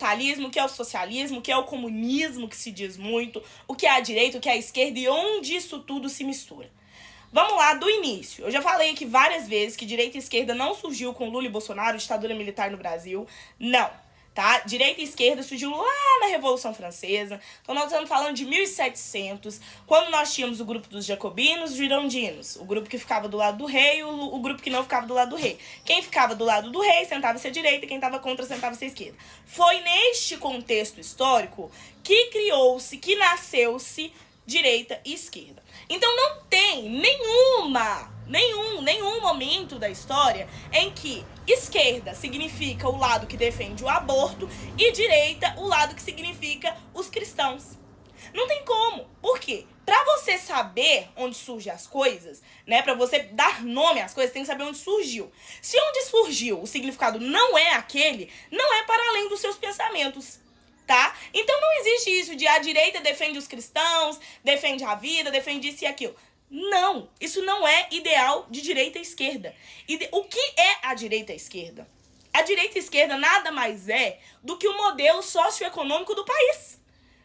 capitalismo, o que é o socialismo, o que é o comunismo, que se diz muito, o que é a direita, o que é a esquerda e onde isso tudo se mistura. Vamos lá, do início. Eu já falei aqui várias vezes que direita e esquerda não surgiu com Lula e Bolsonaro, ditadura militar no Brasil. Não, tá? Direita e esquerda surgiu lá na Revolução Francesa. Então nós estamos falando de 1700, quando nós tínhamos o grupo dos jacobinos, os girondinos. O grupo que ficava do lado do rei, o grupo que não ficava do lado do rei. Quem ficava do lado do rei sentava-se à direita, quem estava contra sentava-se à esquerda. Foi neste contexto histórico que criou-se, que nasceu-se direita e esquerda. Então não tem nenhum momento da história em que esquerda significa o lado que defende o aborto e direita o lado que significa os cristãos. Não tem como. Por quê? Pra você saber onde surgem as coisas, né, pra você dar nome às coisas, tem que saber onde surgiu. Se onde surgiu o significado não é aquele, não é para além dos seus pensamentos. Tá? Então não existe isso de a direita defende os cristãos, defende a vida, defende isso e aquilo. Não, isso não é ideal de direita e esquerda. O que é a direita e a esquerda? A direita e a esquerda nada mais é do que o modelo socioeconômico do país.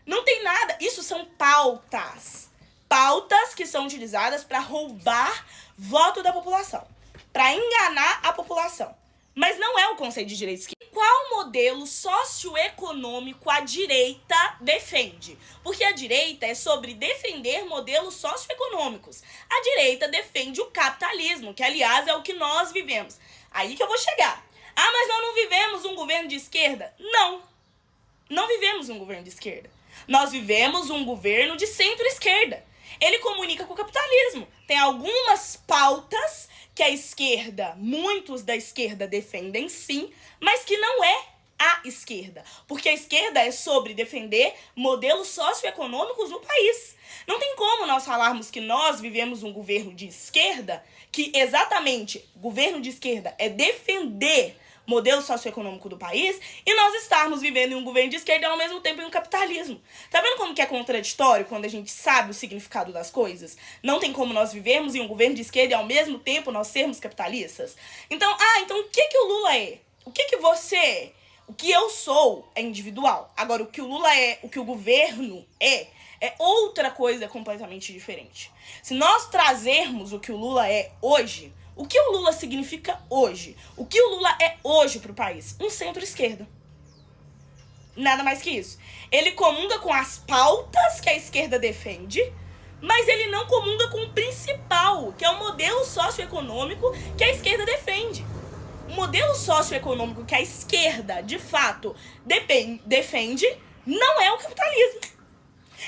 Não tem nada, isso são pautas. Pautas que são utilizadas para roubar voto da população, para enganar a população. Mas não é o conceito de direita e esquerda. Qual modelo socioeconômico a direita defende? Porque a direita é sobre defender modelos socioeconômicos. A direita defende o capitalismo, que aliás é o que nós vivemos. Aí que eu vou chegar. Ah, mas nós não vivemos um governo de esquerda? Não. Não vivemos um governo de esquerda. Nós vivemos um governo de centro-esquerda. Ele comunica com o capitalismo. Tem algumas pautas que a esquerda, muitos da esquerda defendem sim, mas que não é a esquerda. Porque a esquerda é sobre defender modelos socioeconômicos no país. Não tem como nós falarmos que nós vivemos um governo de esquerda, que exatamente governo de esquerda é defender modelo socioeconômico do país, e nós estarmos vivendo em um governo de esquerda e ao mesmo tempo em um capitalismo. Tá vendo como que é contraditório quando a gente sabe o significado das coisas? Não tem como nós vivermos em um governo de esquerda e ao mesmo tempo nós sermos capitalistas? Então, então o que o Lula é? O que você é? O que eu sou é individual. Agora, o que o Lula é, o que o governo é outra coisa completamente diferente. Se nós trazermos o que o Lula é hoje, o que o Lula significa hoje? O que o Lula é hoje para o país? Um centro-esquerda. Nada mais que isso. Ele comunga com as pautas que a esquerda defende, mas ele não comunga com o principal, que é o modelo socioeconômico que a esquerda defende. O modelo socioeconômico que a esquerda, de fato, defende não é o capitalismo.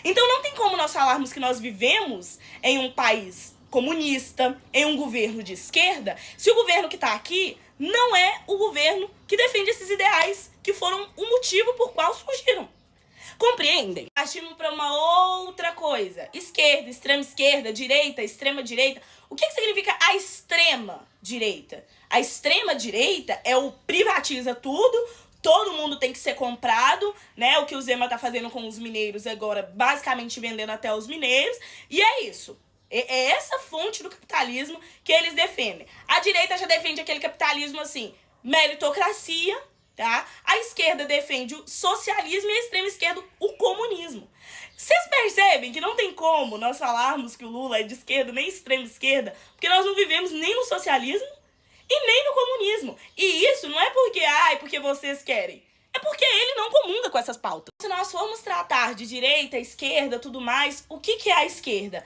Então não tem como nós falarmos que nós vivemos em um país comunista, em um governo de esquerda, se o governo que está aqui não é o governo que defende esses ideais, que foram o motivo por qual surgiram. Compreendem? Partindo para uma outra coisa. Esquerda, extrema esquerda, direita, extrema direita. O que significa a extrema direita? A extrema direita é o privatiza tudo, todo mundo tem que ser comprado, né? O que o Zema tá fazendo com os mineiros agora, basicamente vendendo até os mineiros, e é isso. É essa fonte do capitalismo que eles defendem. A direita já defende aquele capitalismo assim, meritocracia, tá? A esquerda defende o socialismo e a extrema esquerda o comunismo. Vocês percebem que não tem como nós falarmos que o Lula é de esquerda nem extrema esquerda, porque nós não vivemos nem no socialismo e nem no comunismo. E isso não é porque vocês querem. É porque ele não comunga com essas pautas. Se nós formos tratar de direita, esquerda, tudo mais, o que é a esquerda?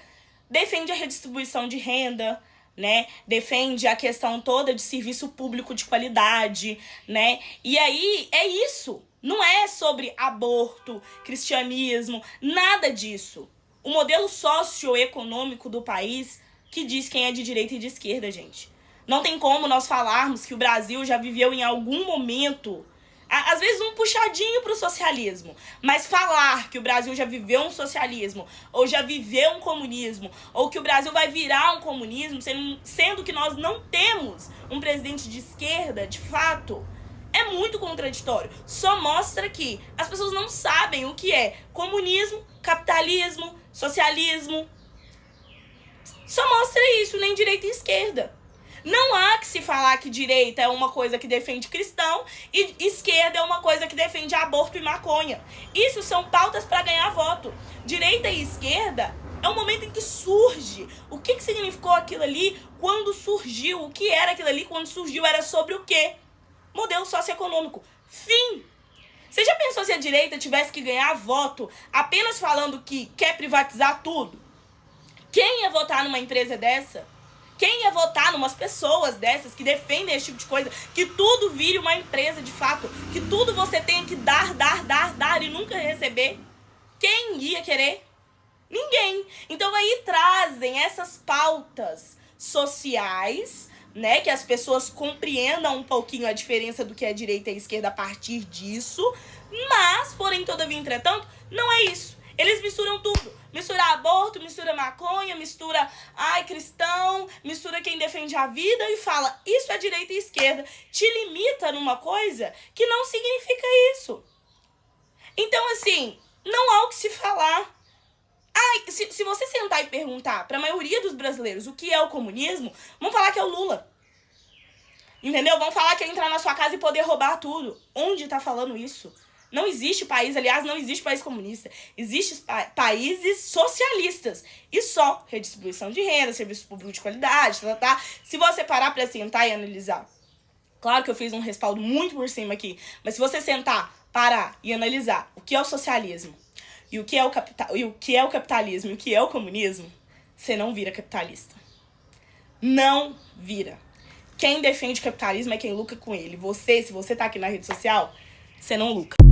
Defende a redistribuição de renda, né? Defende a questão toda de serviço público de qualidade, né? E aí é isso. Não é sobre aborto, cristianismo, nada disso. O modelo socioeconômico do país que diz quem é de direita e de esquerda, gente. Não tem como nós falarmos que o Brasil já viveu em algum momento, às vezes um puxadinho pro socialismo, mas falar que o Brasil já viveu um socialismo, ou já viveu um comunismo, ou que o Brasil vai virar um comunismo, sendo que nós não temos um presidente de esquerda, de fato, é muito contraditório. Só mostra que as pessoas não sabem o que é comunismo, capitalismo, socialismo. Só mostra isso, nem direita e esquerda. Não há que se falar que direita é uma coisa que defende cristão e esquerda é uma coisa que defende aborto e maconha. Isso são pautas para ganhar voto. Direita e esquerda é o momento em que surge. O que significou aquilo ali quando surgiu? O que era aquilo ali quando surgiu? Era sobre o quê? Modelo socioeconômico. Fim. Você já pensou se a direita tivesse que ganhar voto apenas falando que quer privatizar tudo? Quem ia votar numa empresa dessa? Quem ia votar numas pessoas dessas que defendem esse tipo de coisa? Que tudo vire uma empresa de fato. Que tudo você tenha que dar e nunca receber? Quem ia querer? Ninguém. Então aí trazem essas pautas sociais, né, que as pessoas compreendam um pouquinho a diferença do que é direita e esquerda a partir disso, mas, porém, todavia, entretanto, não é isso. Eles misturam tudo. Mistura aborto, mistura maconha, mistura cristão, mistura quem defende a vida e fala, isso é direita e esquerda. Te limita numa coisa que não significa isso. Então, assim, não há o que se falar. Se você sentar e perguntar para a maioria dos brasileiros o que é o comunismo, vão falar que é o Lula. Entendeu? Vão falar que é entrar na sua casa e poder roubar tudo. Onde tá falando isso? Não existe país, aliás, não existe país comunista. Existem países socialistas. E só redistribuição de renda, serviço público de qualidade, tá? Se você parar para sentar e analisar. Claro que eu fiz um respaldo muito por cima aqui. Mas se você sentar, parar e analisar o que é o socialismo, e o que é o capitalismo e o que é o comunismo, você não vira capitalista. Não vira. Quem defende o capitalismo é quem lucra com ele. Se você tá aqui na rede social, você não lucra.